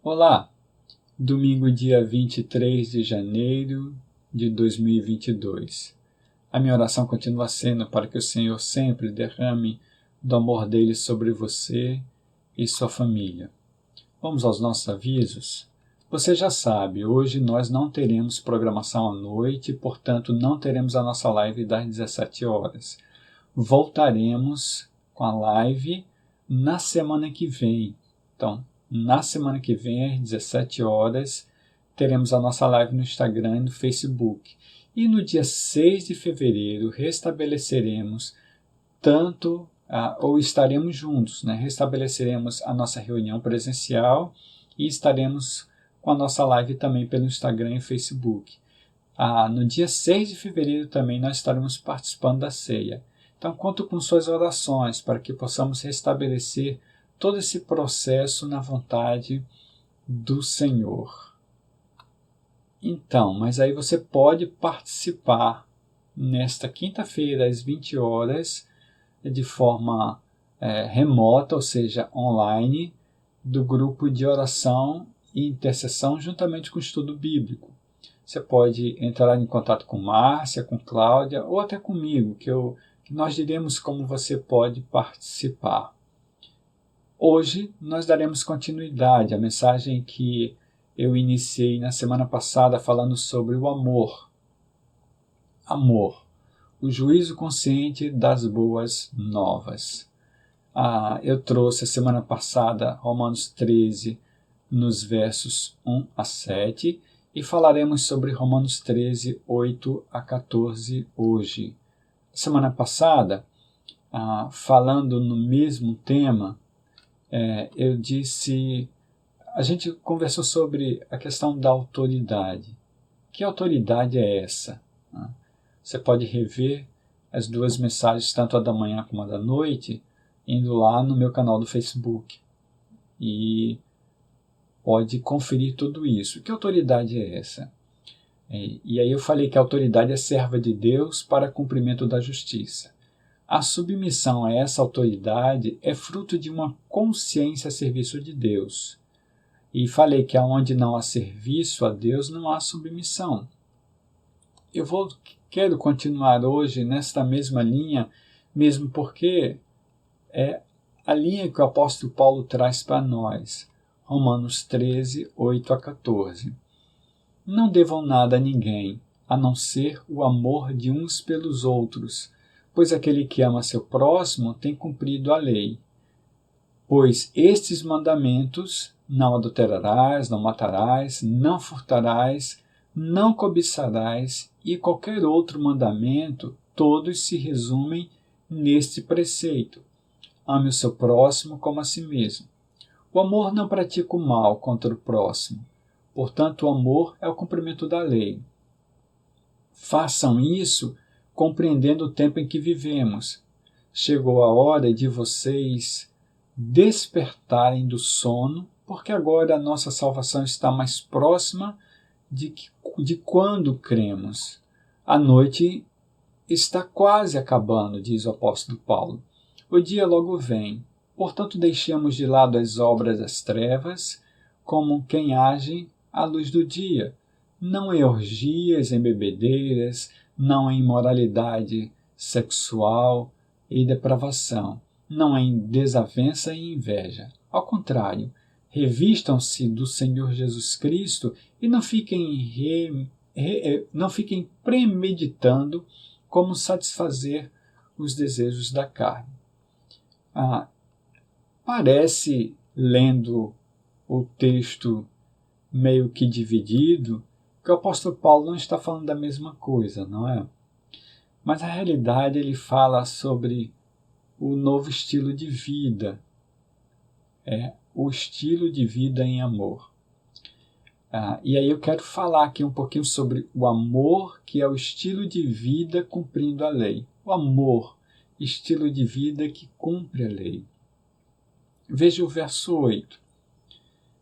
Olá, domingo dia 23 de janeiro de 2022. A minha oração continua sendo para que o Senhor sempre derrame do amor dele sobre você e sua família. Vamos aos nossos avisos? Você já sabe, hoje nós não teremos programação à noite, portanto não teremos a nossa live das 17 horas. Voltaremos com a live na semana que vem. Então, na semana que vem, às 17 horas, teremos a nossa live no Instagram e no Facebook. E no dia 6 de fevereiro, restabeleceremos ou estaremos juntos, restabeleceremos a nossa reunião presencial e estaremos com a nossa live também pelo Instagram e Facebook. No dia 6 de fevereiro também nós estaremos participando da ceia. Então, conto com suas orações para que possamos restabelecer todo esse processo na vontade do Senhor. Então, mas aí você pode participar nesta quinta-feira às 20 horas de forma remota, ou seja, online, do grupo de oração e intercessão juntamente com o estudo bíblico. Você pode entrar em contato com Márcia, com Cláudia ou até comigo, que nós diremos como você pode participar. Hoje nós daremos continuidade à mensagem que eu iniciei na semana passada falando sobre o amor. Amor, o juízo consciente das boas novas. Eu trouxe a semana passada Romanos 13, nos versos 1 a 7, e falaremos sobre Romanos 13, 8 a 14 hoje. Semana passada, falando no mesmo tema, a gente conversou sobre a questão da autoridade. Que autoridade é essa? Você pode rever as duas mensagens, tanto a da manhã como a da noite, indo lá no meu canal do Facebook. E pode conferir tudo isso. Que autoridade é essa? E aí eu falei que a autoridade é serva de Deus para cumprimento da justiça. A submissão a essa autoridade é fruto de uma consciência a serviço de Deus. E falei que onde não há serviço a Deus, não há submissão. Quero continuar hoje nesta mesma linha, mesmo porque é a linha que o apóstolo Paulo traz para nós. Romanos 13, 8 a 14. Não devam nada a ninguém, a não ser o amor de uns pelos outros, pois aquele que ama seu próximo tem cumprido a lei. Pois estes mandamentos, não adulterarás, não matarás, não furtarás, não cobiçarás e qualquer outro mandamento, todos se resumem neste preceito: ame o seu próximo como a si mesmo. O amor não pratica o mal contra o próximo, portanto o amor é o cumprimento da lei. Façam isso compreendendo o tempo em que vivemos. Chegou a hora de vocês despertarem do sono, porque agora a nossa salvação está mais próxima de quando cremos. A noite está quase acabando, diz o apóstolo Paulo. O dia logo vem. Portanto, deixemos de lado as obras das trevas, como quem age à luz do dia. Não em orgias, em bebedeiras, não em imoralidade sexual e depravação, não em desavença e inveja. Ao contrário, revistam-se do Senhor Jesus Cristo e não fiquem premeditando como satisfazer os desejos da carne. Parece, lendo o texto meio que dividido, que o apóstolo Paulo não está falando da mesma coisa, não é? Mas na realidade ele fala sobre o novo estilo de vida, o estilo de vida em amor. E aí eu quero falar aqui um pouquinho sobre o amor, que é o estilo de vida cumprindo a lei. O amor, estilo de vida que cumpre a lei. Veja o verso 8.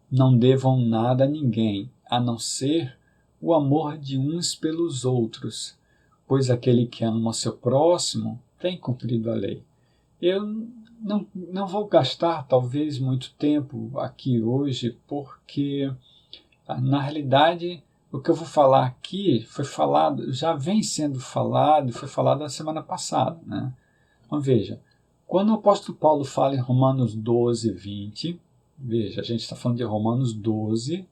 Não devam nada a ninguém, a não ser o amor de uns pelos outros, pois aquele que ama o seu próximo tem cumprido a lei. Eu não vou gastar talvez muito tempo aqui hoje, porque na realidade o que eu vou falar aqui foi falado, já vem sendo falado, foi falado na semana passada, né? Então veja, quando o apóstolo Paulo fala em Romanos 12, 20, veja, a gente está falando de Romanos 12,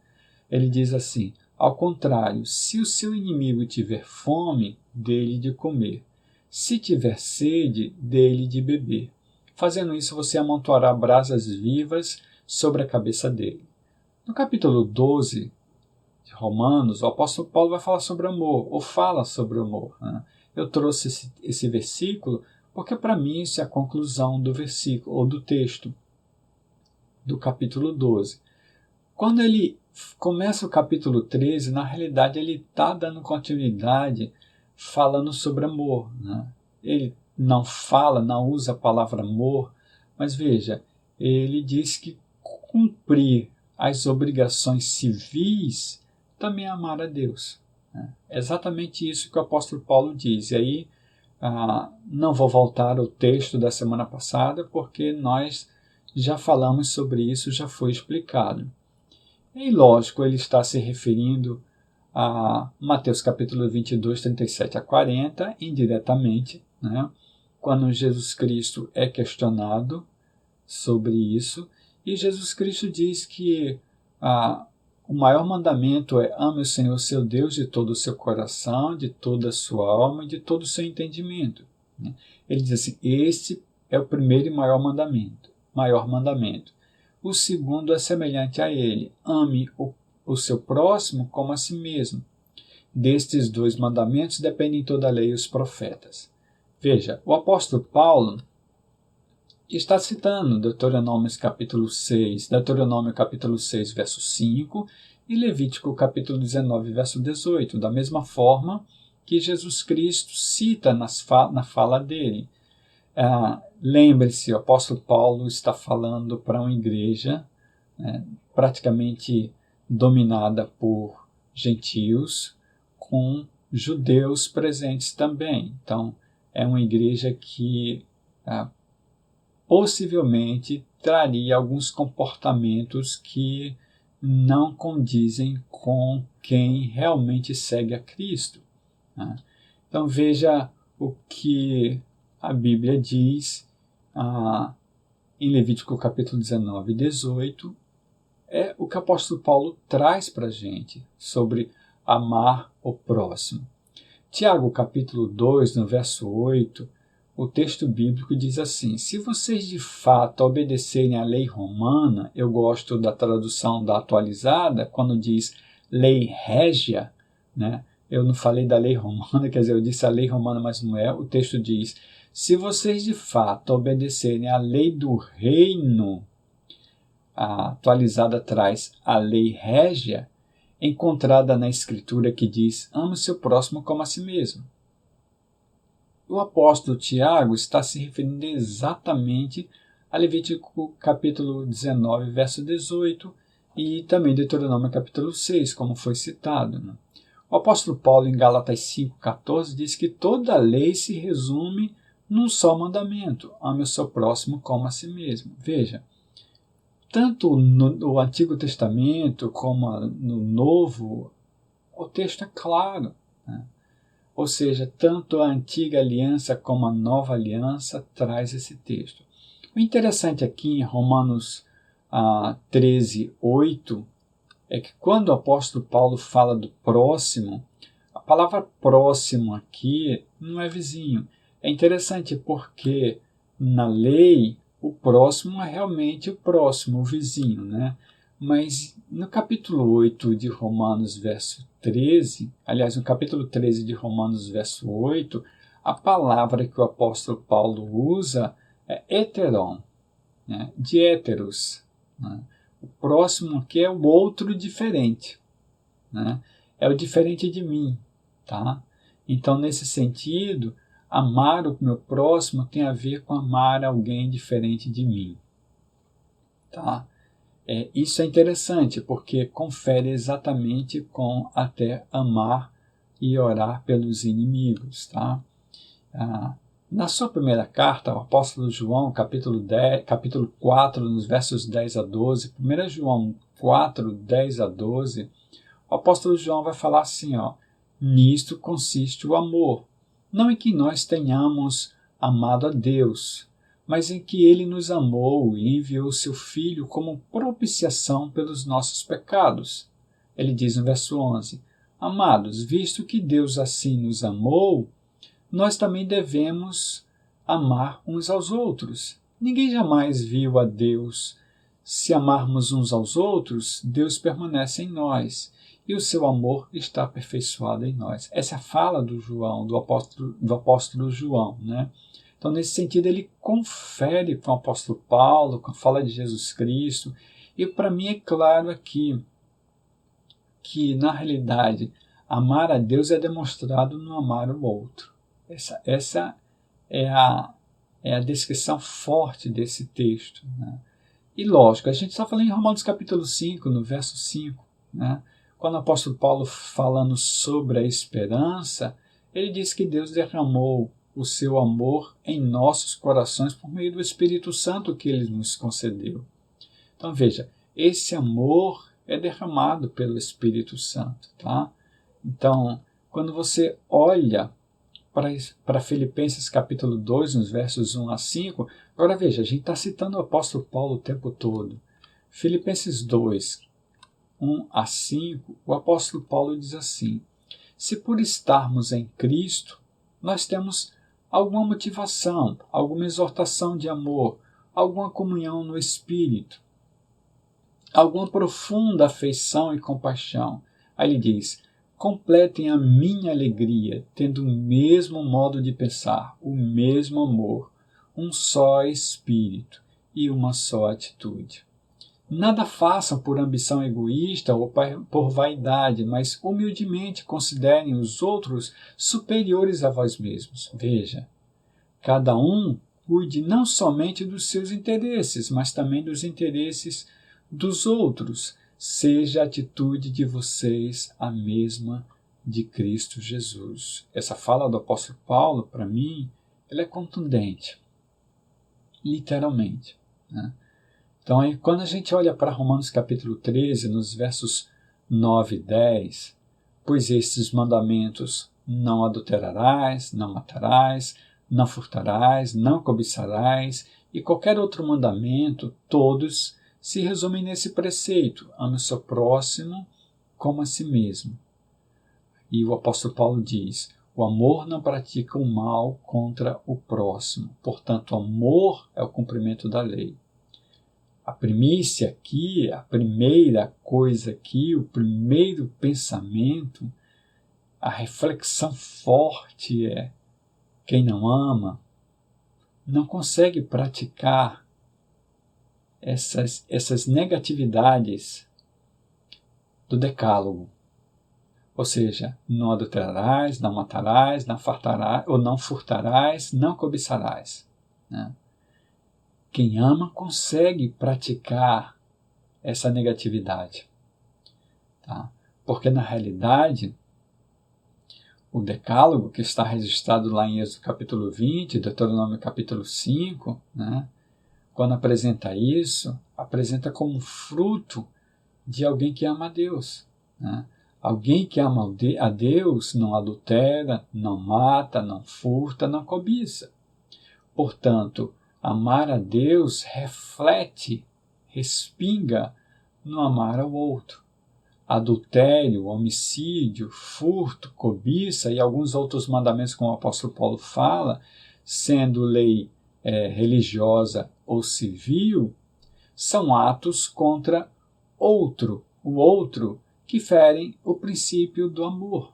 ele diz assim: ao contrário, se o seu inimigo tiver fome, dê-lhe de comer. Se tiver sede, dê-lhe de beber. Fazendo isso, você amontoará brasas vivas sobre a cabeça dele. No capítulo 12 de Romanos, o apóstolo Paulo vai falar sobre amor, ou fala sobre o amor, né? Eu trouxe esse versículo porque, para mim, isso é a conclusão do versículo, ou do texto, do capítulo 12. Quando ele começa o capítulo 13, na realidade ele está dando continuidade falando sobre amor, né? Ele não fala, não usa a palavra amor, mas veja, ele diz que cumprir as obrigações civis também é amar a Deus, né? É exatamente isso que o apóstolo Paulo diz. E aí, não vou voltar ao texto da semana passada, porque nós já falamos sobre isso, já foi explicado. E lógico, ele está se referindo a Mateus capítulo 22, 37 a 40, indiretamente, né? Quando Jesus Cristo é questionado sobre isso, e Jesus Cristo diz que o maior mandamento é: ame o Senhor seu Deus de todo o seu coração, de toda a sua alma e de todo o seu entendimento, né? Ele diz assim: este é o primeiro e maior mandamento. O segundo é semelhante a ele: ame o seu próximo como a si mesmo. Destes dois mandamentos dependem toda a lei e os profetas. Veja, o apóstolo Paulo está citando Deuteronômio capítulo 6, verso 5 e Levítico capítulo 19, verso 18, da mesma forma que Jesus Cristo cita na fala dele. Lembre-se, o apóstolo Paulo está falando para uma igreja, né, praticamente dominada por gentios, com judeus presentes também. Então, é uma igreja que possivelmente traria alguns comportamentos que não condizem com quem realmente segue a Cristo, né? Então, veja o que a Bíblia diz em Levítico capítulo 19 e 18, é o que o apóstolo Paulo traz para a gente sobre amar o próximo. Tiago capítulo 2, no verso 8, o texto bíblico diz assim: se vocês de fato obedecerem à lei romana, eu gosto da tradução da atualizada, quando diz lei régia, né? Eu não falei da lei romana, quer dizer, eu disse a lei romana, mas não é. O texto diz: se vocês de fato obedecerem à lei do reino, a atualizada traz a lei régia, encontrada na escritura que diz: ame o seu próximo como a si mesmo. O apóstolo Tiago está se referindo exatamente a Levítico capítulo 19, verso 18 e também Deuteronômio capítulo 6, como foi citado, né? O apóstolo Paulo, em Gálatas 5,14, diz que toda a lei se resume num só mandamento: ame o seu próximo como a si mesmo. Veja, tanto no Antigo Testamento como no Novo, o texto é claro, né? Ou seja, tanto a Antiga Aliança como a Nova Aliança traz esse texto. O interessante aqui em Romanos 13, 8, é que quando o apóstolo Paulo fala do próximo, a palavra próximo aqui não é vizinho. É interessante porque na lei o próximo é realmente o próximo, o vizinho, né? Mas no capítulo 8 de Romanos, verso 13, aliás, no capítulo 13 de Romanos, verso 8, a palavra que o apóstolo Paulo usa é heteron, né? De héteros, né? O próximo aqui é o outro diferente, né? É o diferente de mim, tá? Então, nesse sentido, amar o meu próximo tem a ver com amar alguém diferente de mim, tá? Isso é interessante, porque confere exatamente com até amar e orar pelos inimigos, tá? Na sua primeira carta, o apóstolo João, capítulo 4, nos versos 10 a 12, 1 João 4, 10 a 12, o apóstolo João vai falar assim, nisto consiste o amor, não em que nós tenhamos amado a Deus, mas em que ele nos amou e enviou seu Filho como propiciação pelos nossos pecados. Ele diz no verso 11, amados, visto que Deus assim nos amou, nós também devemos amar uns aos outros. Ninguém jamais viu a Deus. Se amarmos uns aos outros, Deus permanece em nós e o seu amor está aperfeiçoado em nós. Essa é a fala do João, do apóstolo João, né? Então, nesse sentido, ele confere com o apóstolo Paulo, com a fala de Jesus Cristo, e para mim é claro aqui que, na realidade, amar a Deus é demonstrado no amar o outro. Essa é a descrição forte desse texto, né? E lógico, a gente está falando em Romanos capítulo 5, no verso 5, né? Quando o apóstolo Paulo falando sobre a esperança, ele diz que Deus derramou o seu amor em nossos corações por meio do Espírito Santo que ele nos concedeu. Então veja, esse amor é derramado pelo Espírito Santo, tá? Então, quando você olha para Filipenses capítulo 2, nos versos 1 a 5, agora veja, a gente está citando o apóstolo Paulo o tempo todo. Filipenses 2, 1 a 5, o apóstolo Paulo diz assim, se por estarmos em Cristo, nós temos alguma motivação, alguma exortação de amor, alguma comunhão no Espírito, alguma profunda afeição e compaixão. Aí ele diz, completem a minha alegria, tendo o mesmo modo de pensar, o mesmo amor, um só espírito e uma só atitude. Nada façam por ambição egoísta ou por vaidade, mas humildemente considerem os outros superiores a vós mesmos. Veja, cada um cuide não somente dos seus interesses, mas também dos interesses dos outros. Seja a atitude de vocês a mesma de Cristo Jesus. Essa fala do apóstolo Paulo, para mim, ela é contundente, literalmente, né? Então, aí, quando a gente olha para Romanos capítulo 13, nos versos 9 e 10, pois estes mandamentos, não adulterarás, não matarás, não furtarás, não cobiçarás, e qualquer outro mandamento, todos se resumem nesse preceito, ame o seu próximo como a si mesmo. E o apóstolo Paulo diz, o amor não pratica o mal contra o próximo, portanto, o amor é o cumprimento da lei. A primícia aqui, a primeira coisa aqui, o primeiro pensamento, a reflexão forte é, quem não ama não consegue praticar essas negatividades do decálogo. Ou seja, não adulterarás, não matarás, não fartarás, ou não furtarás, não cobiçarás, né? Quem ama consegue praticar essa negatividade, tá? Porque na realidade, o decálogo que está registrado lá em Êxodo capítulo 20, Deuteronômio capítulo 5, né? Quando apresenta isso, apresenta como fruto de alguém que ama a Deus, né? Alguém que ama a Deus não adultera, não mata, não furta, não cobiça. Portanto, amar a Deus reflete, respinga no amar ao outro. Adultério, homicídio, furto, cobiça e alguns outros mandamentos, como o apóstolo Paulo fala, sendo lei religiosa ou civil, são atos contra o outro, que ferem o princípio do amor.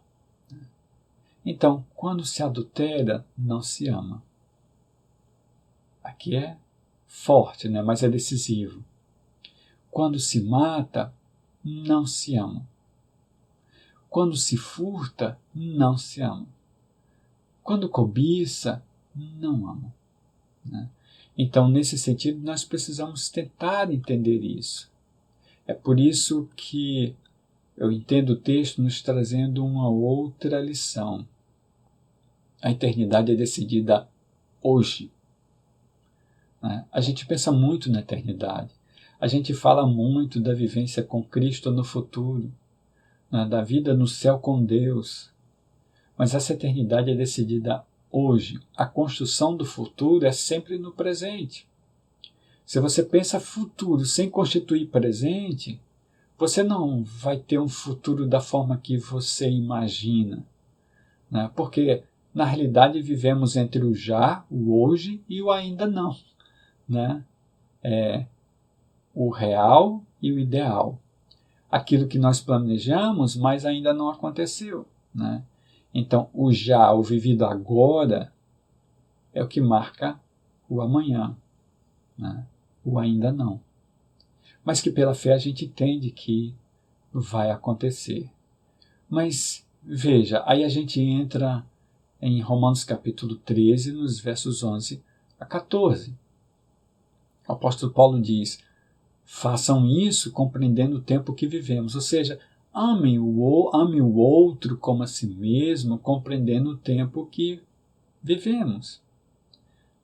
Então, quando se adultera, não se ama. Aqui é forte, né? Mas é decisivo. Quando se mata, não se ama. Quando se furta, não se ama. Quando cobiça, não ama, né? Então, nesse sentido, nós precisamos tentar entender isso. É por isso que eu entendo o texto nos trazendo uma outra lição. A eternidade é decidida hoje. Né? A gente pensa muito na eternidade. A gente fala muito da vivência com Cristo no futuro, né? Da vida no céu com Deus. Mas essa eternidade é decidida hoje. A construção do futuro é sempre no presente. Se você pensa futuro sem constituir presente, você não vai ter um futuro da forma que você imagina. Né? Porque, na realidade, vivemos entre o já, o hoje e o ainda não. Né? O real e o ideal. Aquilo que nós planejamos, mas ainda não aconteceu. Né? Então, o já, o vivido agora, é o que marca o amanhã. Né? O ainda não. Mas que pela fé a gente entende que vai acontecer. Mas, veja, aí a gente entra em Romanos capítulo 13, nos versos 11 a 14. O apóstolo Paulo diz: façam isso compreendendo o tempo que vivemos. Ou seja, ame o outro como a si mesmo, compreendendo o tempo que vivemos.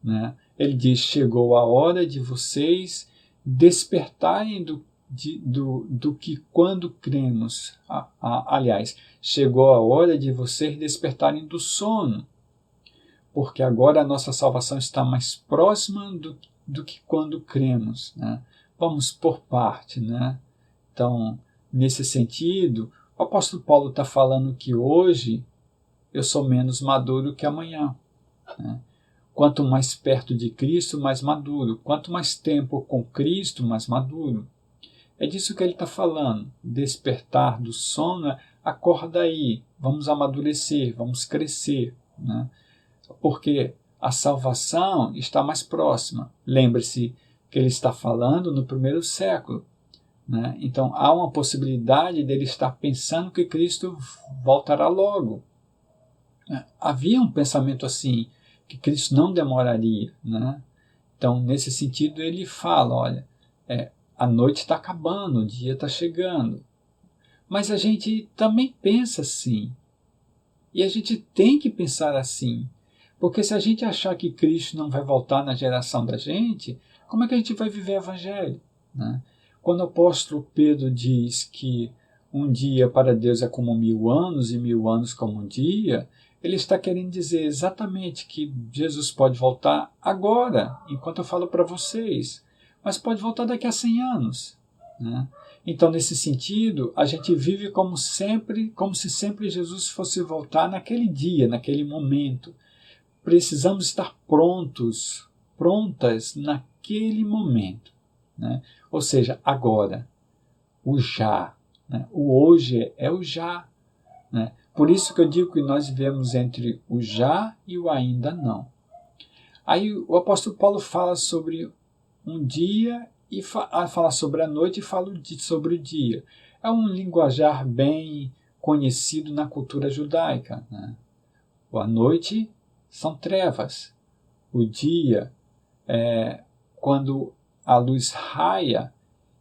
Né? Ele diz: chegou a hora de vocês despertarem do que quando cremos. Aliás, chegou a hora de vocês despertarem do sono, porque agora a nossa salvação está mais próxima do que quando cremos. Né? Vamos por parte. Né? Então, nesse sentido, o apóstolo Paulo está falando que hoje eu sou menos maduro que amanhã. Né? Quanto mais perto de Cristo, mais maduro. Quanto mais tempo com Cristo, mais maduro. É disso que ele está falando. Despertar do sono, acorda aí, vamos amadurecer, vamos crescer. Né? Porque a salvação está mais próxima. Lembre-se que ele está falando no primeiro século. Né? Então há uma possibilidade dele estar pensando que Cristo voltará logo. Havia um pensamento assim, que Cristo não demoraria. Né? Então, nesse sentido, ele fala, olha, a noite está acabando, o dia está chegando. Mas a gente também pensa assim. E a gente tem que pensar assim. Porque se a gente achar que Cristo não vai voltar na geração da gente, como é que a gente vai viver o Evangelho? Né? Quando o apóstolo Pedro diz que um dia para Deus é como 1000 anos e 1000 anos como um dia, ele está querendo dizer exatamente que Jesus pode voltar agora, enquanto eu falo para vocês, mas pode voltar daqui a 100 anos. Né? Então, nesse sentido, a gente vive como se sempre Jesus fosse voltar naquele dia, naquele momento. Precisamos estar prontas naquele momento. Né? Ou seja, agora, o já. Né? O hoje é o já. Né? Por isso que eu digo que nós vivemos entre o já e o ainda não. Aí o apóstolo Paulo fala sobre um dia e fala sobre a noite e fala sobre o dia. É um linguajar bem conhecido na cultura judaica. Né? A noite são trevas. O dia é quando a luz raia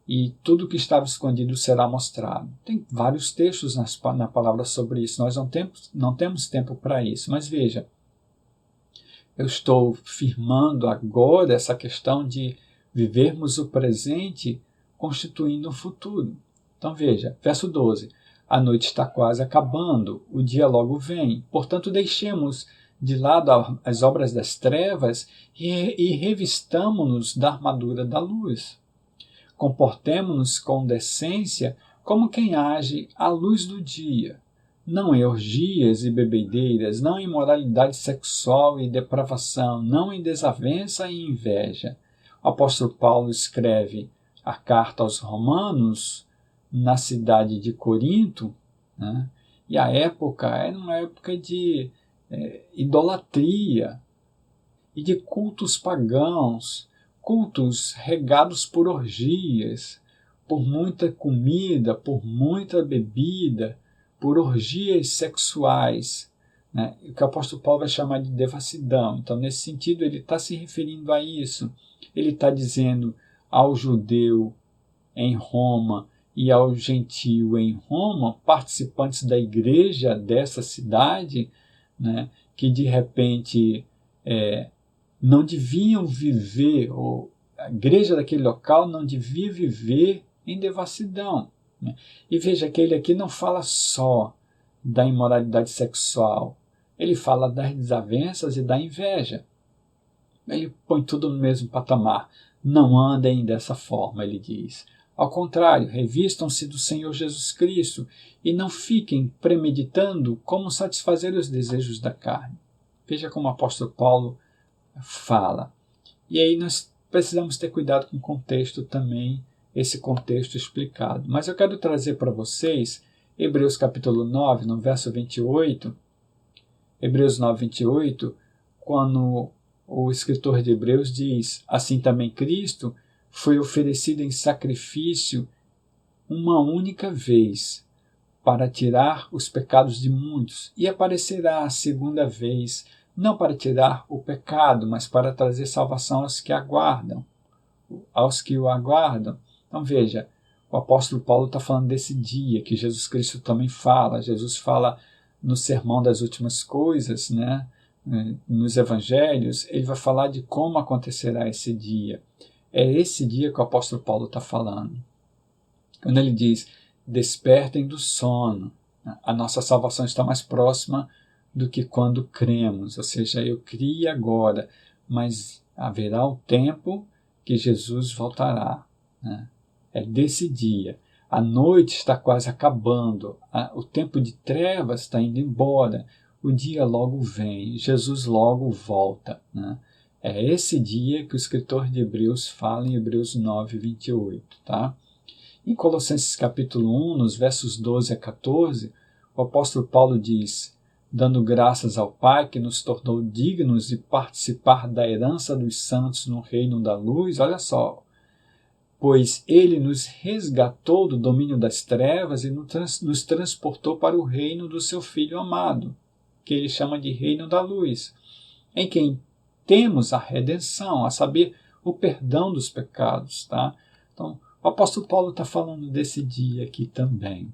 e tudo que estava escondido será mostrado. Tem vários textos na palavra sobre isso. Nós não temos tempo para isso. Mas veja, eu estou firmando agora essa questão de vivermos o presente constituindo o futuro. Então veja, verso 12. A noite está quase acabando, o dia logo vem. Portanto, deixemos de lado as obras das trevas e revistamo-nos da armadura da luz. Comportemo-nos com decência como quem age à luz do dia, não em orgias e bebedeiras, não em imoralidade sexual e depravação, não em desavença e inveja. O apóstolo Paulo escreve a carta aos Romanos na cidade de Corinto, né? E a época era uma época de idolatria e de cultos pagãos, cultos regados por orgias, por muita comida, por muita bebida, por orgias sexuais, né? O que o apóstolo Paulo vai chamar de devassidão. Então, nesse sentido, ele está se referindo a isso. Ele está dizendo ao judeu em Roma e ao gentio em Roma, participantes da igreja dessa cidade, né, que de repente não deviam viver, ou a igreja daquele local não devia viver em devassidão. Né? E veja que ele aqui não fala só da imoralidade sexual, ele fala das desavenças e da inveja. Ele põe tudo no mesmo patamar. Não andem dessa forma, ele diz. Ao contrário, revistam-se do Senhor Jesus Cristo e não fiquem premeditando como satisfazer os desejos da carne. Veja como o apóstolo Paulo fala. E aí nós precisamos ter cuidado com o contexto também, esse contexto explicado. Mas eu quero trazer para vocês Hebreus capítulo 9, no verso 28, Hebreus 9, 28, quando o escritor de Hebreus diz: assim também Cristo foi oferecido em sacrifício uma única vez para tirar os pecados de muitos, e aparecerá a segunda vez, não para tirar o pecado, mas para trazer salvação aos que aguardam, aos que o aguardam. Então veja, o apóstolo Paulo está falando desse dia que Jesus Cristo também fala. Jesus fala no Sermão das Últimas Coisas, né? Nos Evangelhos, ele vai falar de como acontecerá esse dia. É esse dia que o apóstolo Paulo está falando. Quando ele diz: despertem do sono, a nossa salvação está mais próxima do que quando cremos, ou seja, eu criei agora, mas haverá um tempo que Jesus voltará. Né? É desse dia. A noite está quase acabando, o tempo de trevas está indo embora, o dia logo vem, Jesus logo volta. Né? É esse dia que o escritor de Hebreus fala em Hebreus 9, 28. Tá? Em Colossenses capítulo 1, nos versos 12 a 14, o apóstolo Paulo diz: dando graças ao Pai que nos tornou dignos de participar da herança dos santos no reino da luz. Olha só, pois ele nos resgatou do domínio das trevas e nos transportou para o reino do seu Filho amado, que ele chama de reino da luz, em quem temos a redenção, a saber, o perdão dos pecados. Tá? Então, o apóstolo Paulo está falando desse dia aqui também.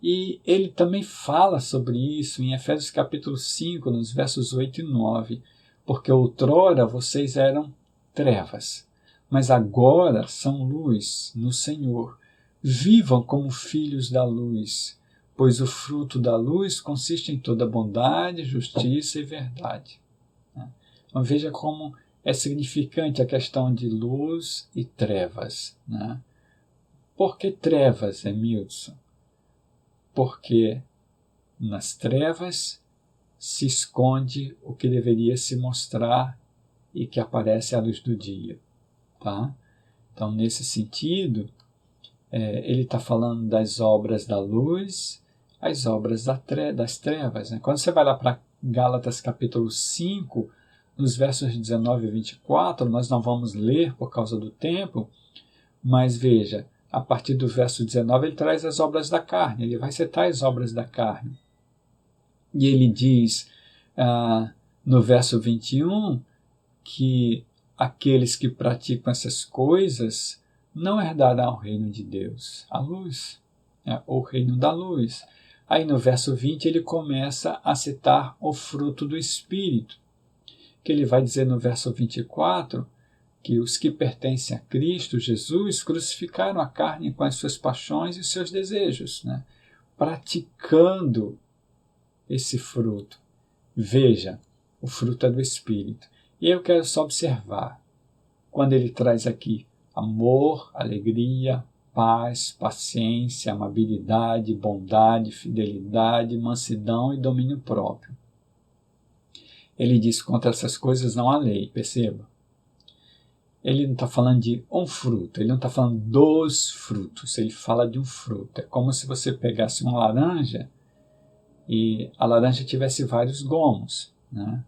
E ele também fala sobre isso em Efésios capítulo 5, nos versos 8 e 9. Porque outrora vocês eram trevas, mas agora são luz no Senhor. Vivam como filhos da luz, pois o fruto da luz consiste em toda bondade, justiça e verdade. Então veja como é significante a questão de luz e trevas. Né? Por que trevas, Emilson? Porque nas trevas se esconde o que deveria se mostrar e que aparece à luz do dia. Tá? Então, nesse sentido, ele está falando das obras da luz, as obras das trevas. Né? Quando você vai lá para Gálatas capítulo 5, nos versos 19 e 24, nós não vamos ler por causa do tempo, mas veja, a partir do verso 19 ele traz as obras da carne, ele vai citar as obras da carne. E ele diz no verso 21 que aqueles que praticam essas coisas não herdarão o reino de Deus, a luz, o reino da luz. Aí no verso 20 ele começa a citar o fruto do Espírito, que ele vai dizer no verso 24 que os que pertencem a Cristo Jesus crucificaram a carne com as suas paixões e seus desejos, né? Praticando esse fruto. Veja, o fruto é do Espírito. E eu quero só observar, quando ele traz aqui amor, alegria, paz, paciência, amabilidade, bondade, fidelidade, mansidão e domínio próprio. Ele diz: contra essas coisas não há lei, perceba. Ele não está falando de um fruto, ele não está falando dos frutos, ele fala de um fruto. É como se você pegasse uma laranja e a laranja tivesse vários gomos. Né?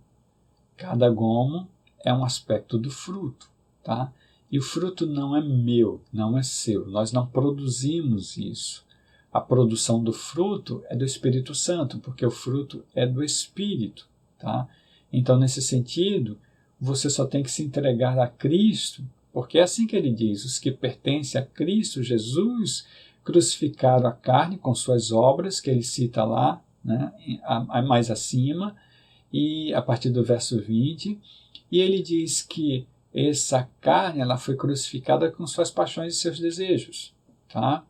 Cada gomo é um aspecto do fruto. Tá? E o fruto não é meu, não é seu, nós não produzimos isso. A produção do fruto é do Espírito Santo, porque o fruto é do Espírito. Tá? Então, nesse sentido, você só tem que se entregar a Cristo, porque é assim que ele diz: os que pertencem a Cristo Jesus crucificaram a carne com suas obras, que ele cita lá, né, mais acima, e a partir do verso 20, e ele diz que essa carne ela foi crucificada com suas paixões e seus desejos. Tá?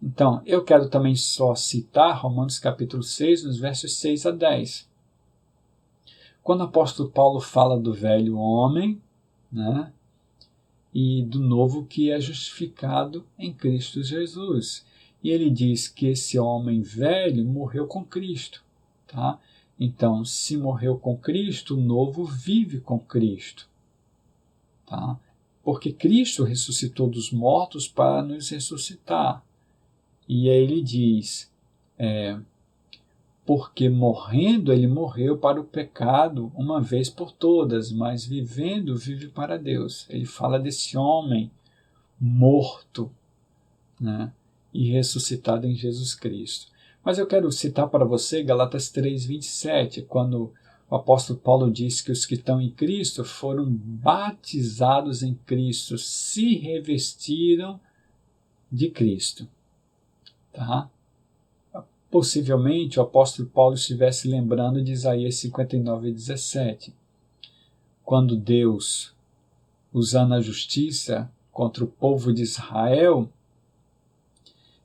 Então, eu quero também só citar Romanos capítulo 6, nos versos 6 a 10. Quando o apóstolo Paulo fala do velho homem, né, e do novo que é justificado em Cristo Jesus. E ele diz que esse homem velho morreu com Cristo. Tá? Então, se morreu com Cristo, o novo vive com Cristo. Tá? Porque Cristo ressuscitou dos mortos para nos ressuscitar. E aí ele diz, porque morrendo ele morreu para o pecado uma vez por todas, mas vivendo vive para Deus. Ele fala desse homem morto, né, e ressuscitado em Jesus Cristo. Mas eu quero citar para você Galatas 3:27, quando o apóstolo Paulo diz que os que estão em Cristo foram batizados em Cristo, se revestiram de Cristo. Tá? Possivelmente o apóstolo Paulo estivesse lembrando de Isaías 59:17, quando Deus, usando a justiça contra o povo de Israel,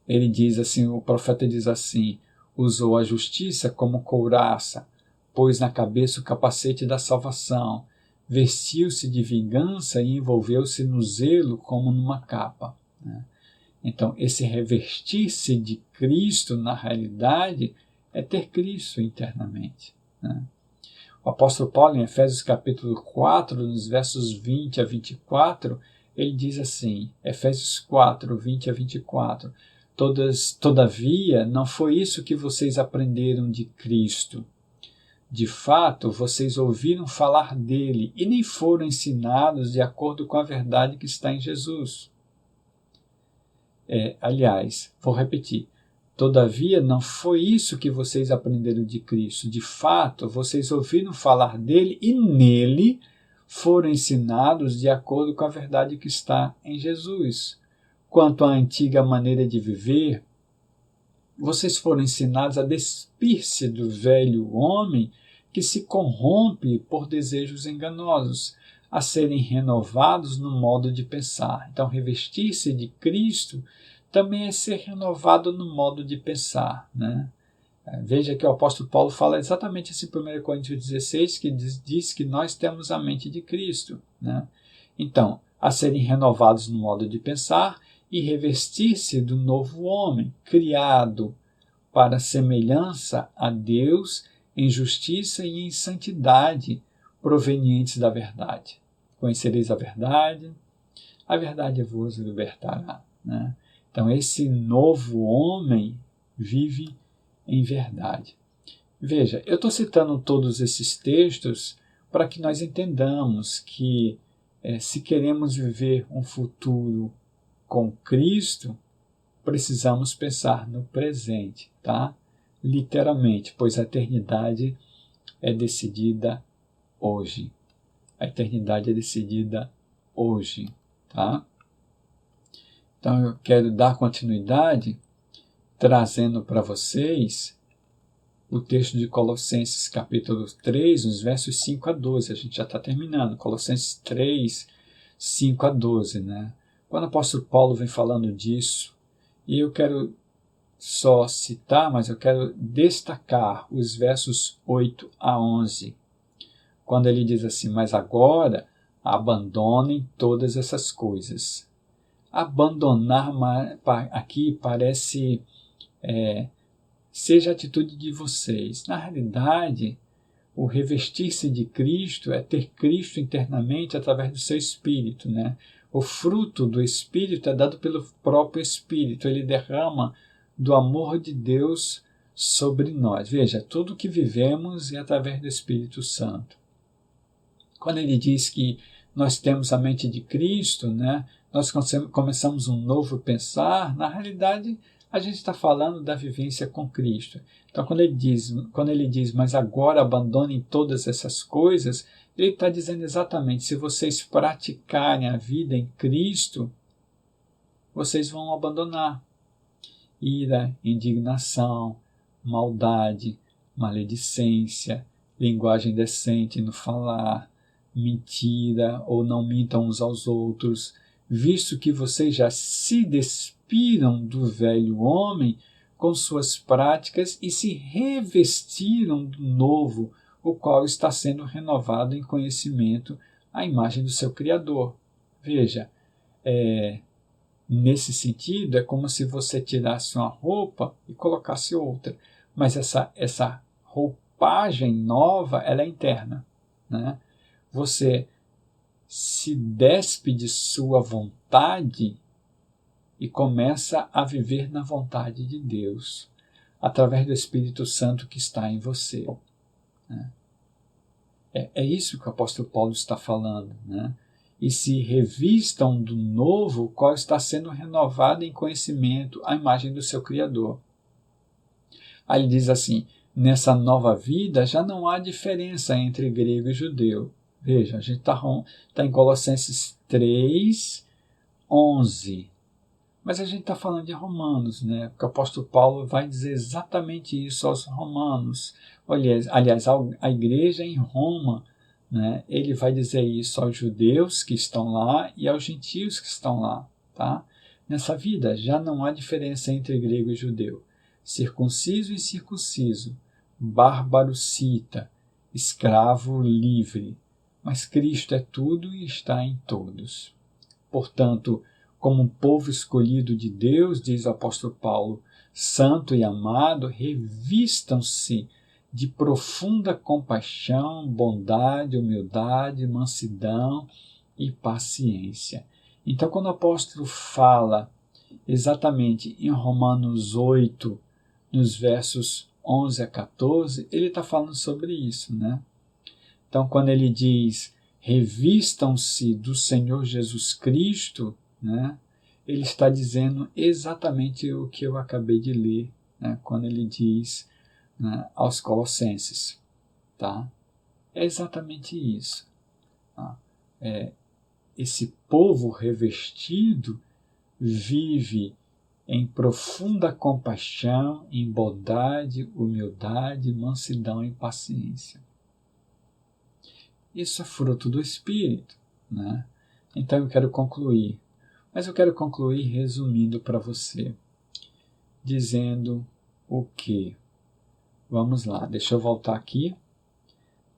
ele diz assim, o profeta diz assim, usou a justiça como couraça, pôs na cabeça o capacete da salvação, vestiu-se de vingança e envolveu-se no zelo como numa capa. Né? Então, esse revestir-se de Cristo, na realidade, é ter Cristo internamente. Né? O apóstolo Paulo, em Efésios capítulo 4, nos versos 20 a 24, ele diz assim, Efésios 4, 20 a 24, Todavia, não foi isso que vocês aprenderam de Cristo. De fato, vocês ouviram falar dele e nem foram ensinados de acordo com a verdade que está em Jesus. Aliás, vou repetir. Todavia, não foi isso que vocês aprenderam de Cristo. De fato, vocês ouviram falar dele e nele foram ensinados de acordo com a verdade que está em Jesus. Quanto à antiga maneira de viver, vocês foram ensinados a despir-se do velho homem que se corrompe por desejos enganosos, a serem renovados no modo de pensar. Então, revestir-se de Cristo também é ser renovado no modo de pensar. Né? Veja que o apóstolo Paulo fala exatamente assim em 1 Coríntios 16, que diz que nós temos a mente de Cristo. Né? Então, a serem renovados no modo de pensar e revestir-se do novo homem, criado para semelhança a Deus em justiça e em santidade provenientes da verdade. Conhecereis a verdade vos libertará. Né? Então, esse novo homem vive em verdade. Veja, eu estou citando todos esses textos para que nós entendamos que se queremos viver um futuro com Cristo, precisamos pensar no presente, tá? Literalmente, pois a eternidade é decidida hoje. A eternidade é decidida hoje, tá? Então eu quero dar continuidade trazendo para vocês o texto de Colossenses capítulo 3, nos versos 5 a 12. A gente já está terminando. Colossenses 3, 5 a 12, né? Quando o apóstolo Paulo vem falando disso, e eu quero só citar, mas eu quero destacar os versos 8 a 11, quando ele diz assim, mas agora abandonem todas essas coisas. Abandonar aqui parece seja a atitude de vocês. Na realidade, o revestir-se de Cristo é ter Cristo internamente através do seu Espírito, né? O fruto do Espírito é dado pelo próprio Espírito. Ele derrama do amor de Deus sobre nós. Veja, tudo que vivemos é através do Espírito Santo. Quando ele diz que nós temos a mente de Cristo, né? Nós começamos um novo pensar, na realidade a gente está falando da vivência com Cristo. Então, quando ele diz, mas agora abandonem todas essas coisas, ele está dizendo exatamente, se vocês praticarem a vida em Cristo, vocês vão abandonar ira, indignação, maldade, maledicência, linguagem decente no falar, mentira ou não mintam uns aos outros, visto que vocês já se despiram do velho homem com suas práticas e se revestiram do novo, o qual está sendo renovado em conhecimento à imagem do seu Criador. Veja, nesse sentido, é como se você tirasse uma roupa e colocasse outra, mas essa roupagem nova, ela é interna, né? Você se despe de sua vontade e começa a viver na vontade de Deus, através do Espírito Santo que está em você. Né? É isso que o apóstolo Paulo está falando. Né? E se revistam do novo, qual está sendo renovado em conhecimento à imagem do seu Criador. Aí ele diz assim, nessa nova vida já não há diferença entre grego e judeu. Veja, a gente está em Colossenses 3, 11. Mas a gente está falando de Romanos, né? Porque o apóstolo Paulo vai dizer exatamente isso aos romanos. Aliás, a igreja em Roma, né? Ele vai dizer isso aos judeus que estão lá e aos gentios que estão lá. Tá? Nessa vida já não há diferença entre grego e judeu, circunciso e incircunciso, bárbaro cita, escravo livre, mas Cristo é tudo e está em todos. Portanto, como um povo escolhido de Deus, diz o apóstolo Paulo, santo e amado, revistam-se de profunda compaixão, bondade, humildade, mansidão e paciência. Então, quando o apóstolo fala exatamente em Romanos 8, nos versos 11 a 14, ele está falando sobre isso, né? Então, quando ele diz, revistam-se do Senhor Jesus Cristo, né, ele está dizendo exatamente o que eu acabei de ler, né, quando ele diz, né, aos Colossenses. Tá? É exatamente isso. Tá? Esse povo revestido vive em profunda compaixão, em bondade, humildade, mansidão e paciência. Isso é fruto do Espírito, né? Então eu quero concluir, mas eu quero concluir resumindo para você, dizendo o quê? Vamos lá, deixa eu voltar aqui,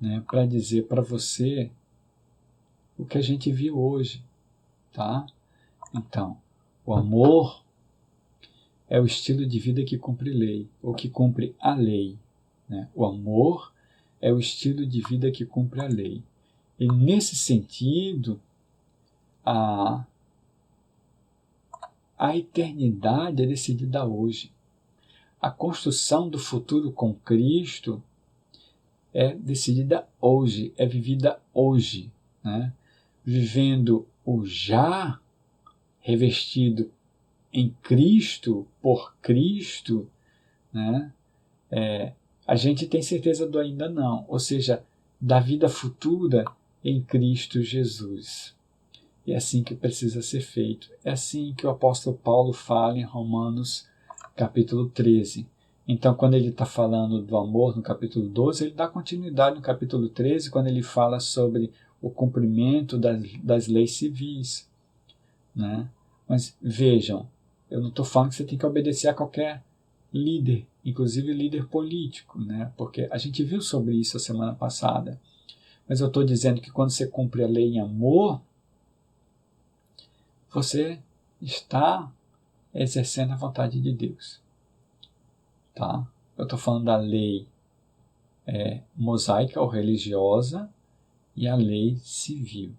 né, para dizer para você o que a gente viu hoje, tá? Então, o amor é o estilo de vida que cumpre lei, ou que cumpre a lei, né? O amor é o estilo de vida que cumpre a lei. E nesse sentido, a eternidade é decidida hoje. A construção do futuro com Cristo é decidida hoje, é vivida hoje, né? Vivendo o já revestido em Cristo, por Cristo, né? A gente tem certeza do ainda não, ou seja, da vida futura em Cristo Jesus. E é assim que precisa ser feito. É assim que o apóstolo Paulo fala em Romanos capítulo 13. Então, quando ele está falando do amor no capítulo 12, ele dá continuidade no capítulo 13, quando ele fala sobre o cumprimento das leis civis. Né? Mas vejam, eu não estou falando que você tem que obedecer a qualquer líder, inclusive líder político, né? Porque a gente viu sobre isso a semana passada. Mas eu estou dizendo que quando você cumpre a lei em amor, você está exercendo a vontade de Deus. Tá? Eu estou falando da lei mosaica ou religiosa e a lei civil.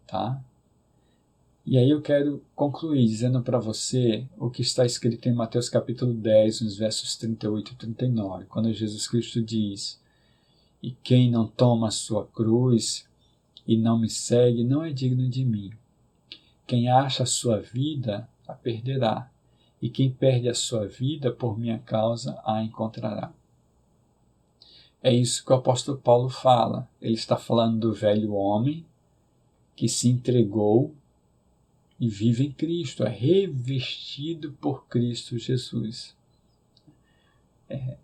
Tá? E aí eu quero concluir dizendo para você o que está escrito em Mateus capítulo 10, nos versos 38 e 39, quando Jesus Cristo diz: e quem não toma a sua cruz e não me segue não é digno de mim. Quem acha a sua vida, a perderá, e quem perde a sua vida por minha causa, a encontrará. É isso que o apóstolo Paulo fala. Ele está falando do velho homem que se entregou e vive em Cristo, é revestido por Cristo Jesus.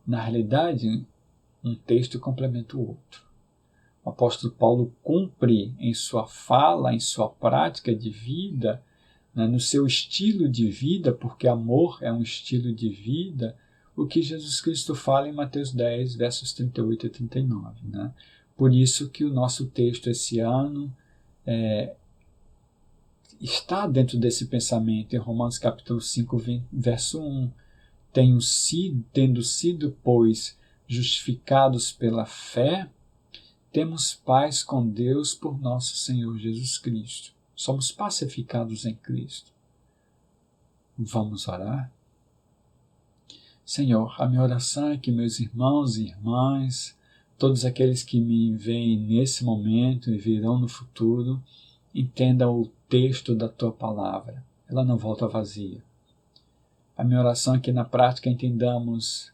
Na realidade, um texto complementa o outro. o apóstolo Paulo cumpre em sua fala, em sua prática de vida, né, no seu estilo de vida, porque amor é um estilo de vida, o que Jesus Cristo fala em Mateus 10, versos 38 e 39. Né? Por isso que o nosso texto esse ano está dentro desse pensamento, em Romanos capítulo 5, verso 1. Tendo sido, pois, justificados pela fé, temos paz com Deus por nosso Senhor Jesus Cristo. Somos pacificados em Cristo. Vamos orar? Senhor, a minha oração é que meus irmãos e irmãs, todos aqueles que me veem nesse momento e virão no futuro, entendam o texto da Tua palavra. Ela não volta vazia. A minha oração é que na prática entendamos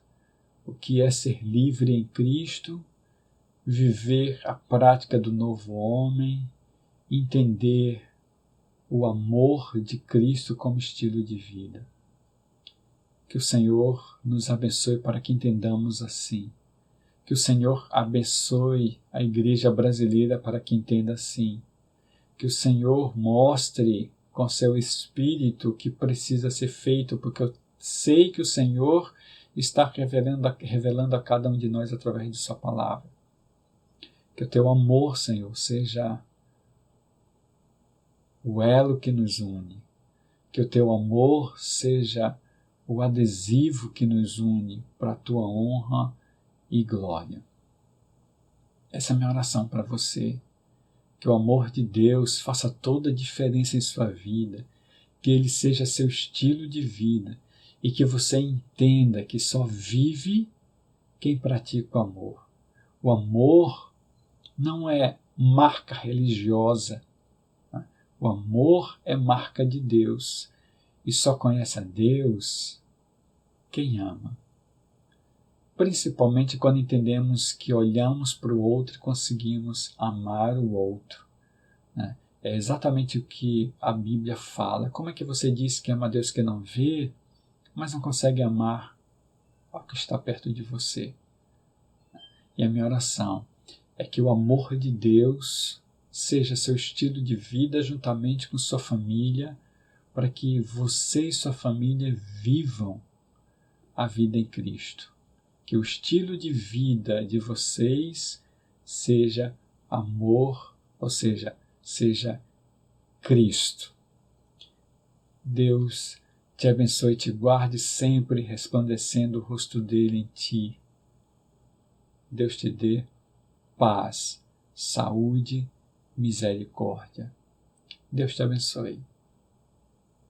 o que é ser livre em Cristo, viver a prática do novo homem, entender o amor de Cristo como estilo de vida. Que o Senhor nos abençoe para que entendamos assim. Que o Senhor abençoe a igreja brasileira para que entenda assim. Que o Senhor mostre com seu Espírito o que precisa ser feito, porque eu sei que o Senhor está revelando a cada um de nós através de sua palavra. Que o teu amor, Senhor, seja o elo que nos une. Que o teu amor seja o adesivo que nos une para a tua honra e glória. Essa é a minha oração para você. Que o amor de Deus faça toda a diferença em sua vida, que ele seja seu estilo de vida e que você entenda que só vive quem pratica o amor. O amor não é marca religiosa. O amor é marca de Deus e só conhece a Deus quem ama. Principalmente quando entendemos que olhamos para o outro e conseguimos amar o outro. Né? É exatamente o que a Bíblia fala. Como é que você diz que ama a Deus que não vê, mas não consegue amar ao que está perto de você? E a minha oração é que o amor de Deus seja seu estilo de vida juntamente com sua família, para que você e sua família vivam a vida em Cristo. Que o estilo de vida de vocês seja amor, ou seja Cristo. Deus te abençoe e te guarde sempre, resplandecendo o rosto dele em ti. Deus te dê paz, saúde, misericórdia. Deus te abençoe.